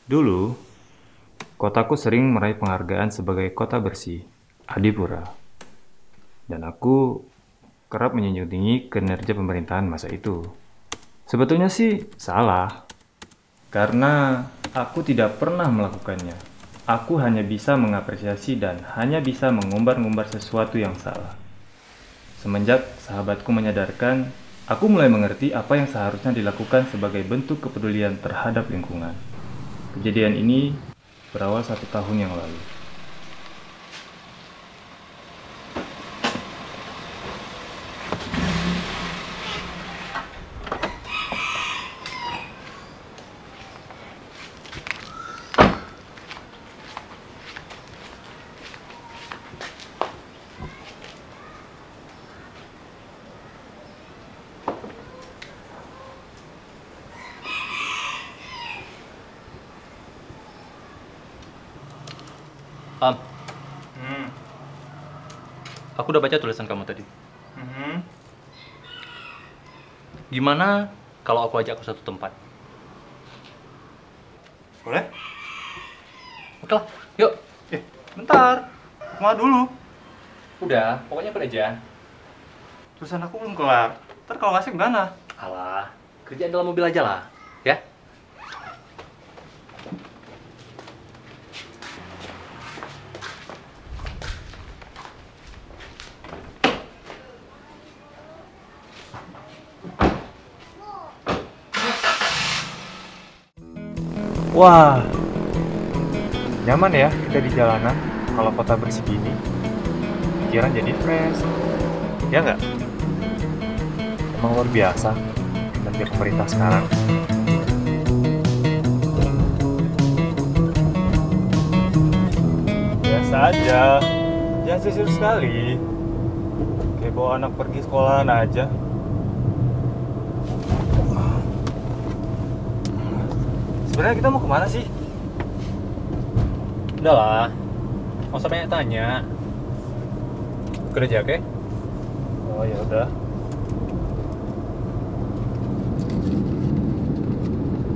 Dulu, kotaku sering meraih penghargaan sebagai kota bersih, Adipura. Dan aku kerap menjunjung tinggi kinerja pemerintahan masa itu. Sebetulnya sih salah, karena aku tidak pernah melakukannya. Aku hanya bisa mengapresiasi dan hanya bisa mengumbar-ngumbar sesuatu yang salah. Semenjak sahabatku menyadarkan, aku mulai mengerti apa yang seharusnya dilakukan sebagai bentuk kepedulian terhadap lingkungan. Kejadian ini berawal 1 tahun yang lalu. Am, aku udah baca tulisan kamu tadi. Gimana kalau aku ajak ke satu tempat? Boleh? Oke lah, yuk. Bentar. Kemana dulu? Udah, pokoknya ikut aja. Tulisan aku belum kelar. Ntar kalau ngasih gimana? Alah, kerjaan dalam mobil aja lah, ya? Wah, nyaman ya kita di jalanan kalau kota bersih gini. Pikiran jadi fresh. Ya nggak? Emang luar biasa kerja pemerintah sekarang. Biasa aja. Jangan serius sekali. Kayak bawa anak pergi sekolahan aja. Sebenarnya kita mau kemana sih? Udah lah, nggak usah banyak tanya. Ikut aja, oke? Oh ya udah.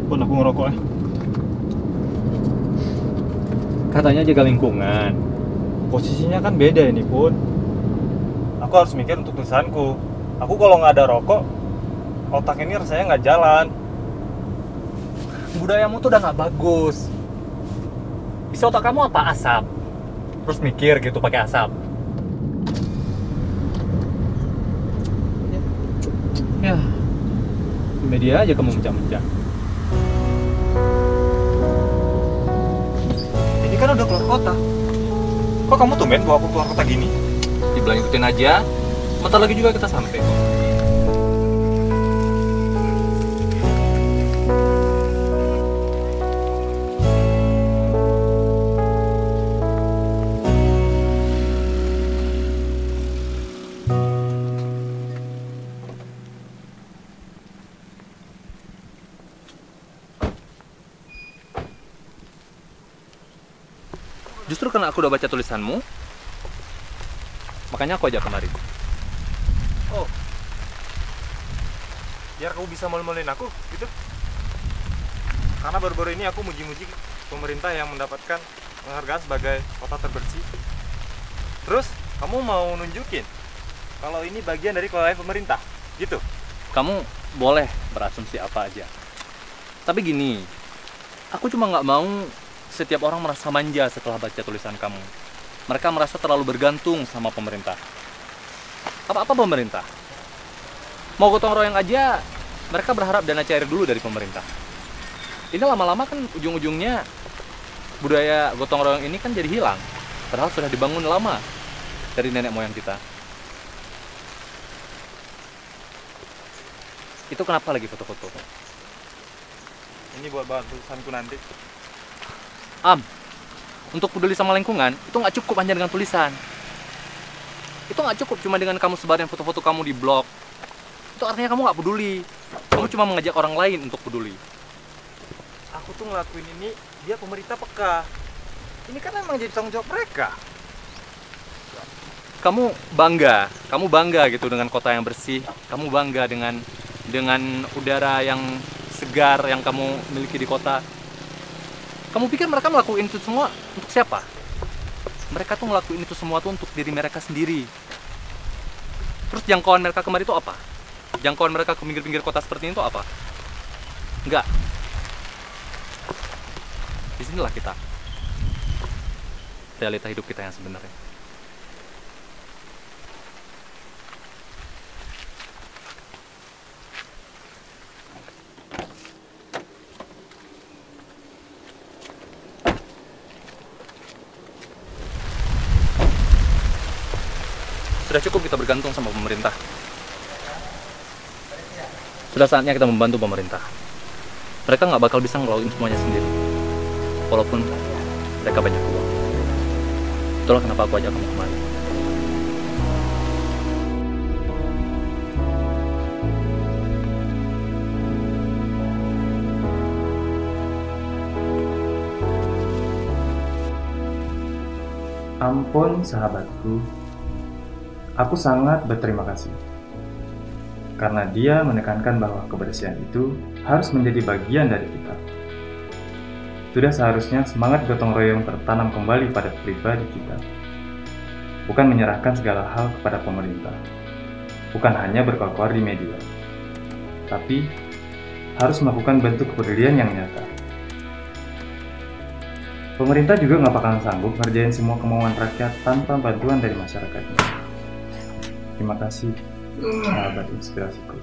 Pun aku ngerokok ya. Katanya jaga lingkungan. Posisinya kan beda ini Pun. Aku harus mikir untuk tulisanku. Aku kalau nggak ada rokok, otak ini rasanya nggak jalan. Budayamu tuh udah nggak bagus. Isi otak kamu apa? Asap. Terus mikir gitu pakai asap. Ya, media aja kamu mencah-mencah. Ini kan udah keluar kota. Kok kamu tumben bawa aku keluar kota gini? Dibilang ikutin aja, bentar lagi juga kita sampai kok. Justru karena aku udah baca tulisanmu, makanya aku ajak kemari. Oh, biar kamu bisa malu-maluin aku, gitu? Karena baru-baru ini aku muji-muji pemerintah yang mendapatkan penghargaan sebagai kota terbersih. Terus, kamu mau nunjukin kalau ini bagian dari kelalaian pemerintah, gitu? Kamu boleh berasumsi apa aja. Tapi gini, aku cuma nggak mau setiap orang merasa manja setelah baca tulisan kamu. Mereka merasa terlalu bergantung sama pemerintah. Apa-apa pemerintah. Mau gotong royong aja, mereka berharap dana cair dulu dari pemerintah. Ini lama-lama kan ujung-ujungnya budaya gotong royong ini kan jadi hilang. Padahal sudah dibangun lama dari nenek moyang kita. Itu kenapa lagi foto-foto? Ini buat bahan tulisanku nanti. Untuk peduli sama lingkungan, itu nggak cukup hanya dengan tulisan. Itu nggak cukup cuma dengan kamu sebarin foto-foto kamu di blog. Itu artinya kamu nggak peduli. Kamu cuma mengajak orang lain untuk peduli. Aku tuh ngelakuin ini, dia pemerintah peka. Ini kan emang jadi tanggung jawab mereka. Kamu bangga gitu dengan kota yang bersih. Kamu bangga dengan udara yang segar yang kamu miliki di kota. Kamu pikir mereka melakukan itu semua untuk siapa? Mereka tuh ngelakuin itu semua tuh untuk diri mereka sendiri. Terus jangkauan mereka kemari itu apa? Jangkauan mereka ke pinggir-pinggir kota seperti ini tuh apa? Enggak. Disinilah kita. Realita hidup kita yang sebenarnya. Sudah cukup kita bergantung sama pemerintah. Sudah saatnya kita membantu pemerintah. Mereka nggak bakal bisa ngelakuin semuanya sendiri. Walaupun mereka banyak uang. Itulah kenapa aku ajak kamu kemari. Ampun sahabatku, aku sangat berterima kasih. Karena dia menekankan bahwa kebersihan itu harus menjadi bagian dari kita. Sudah seharusnya semangat gotong royong tertanam kembali pada pribadi kita. Bukan menyerahkan segala hal kepada pemerintah. Bukan hanya berkoar-koar di media. Tapi harus melakukan bentuk kepedulian yang nyata. Pemerintah juga nggak bakalan sanggup ngerjain semua kemauan rakyat tanpa bantuan dari masyarakatnya. Terima kasih, sahabat inspirasiku.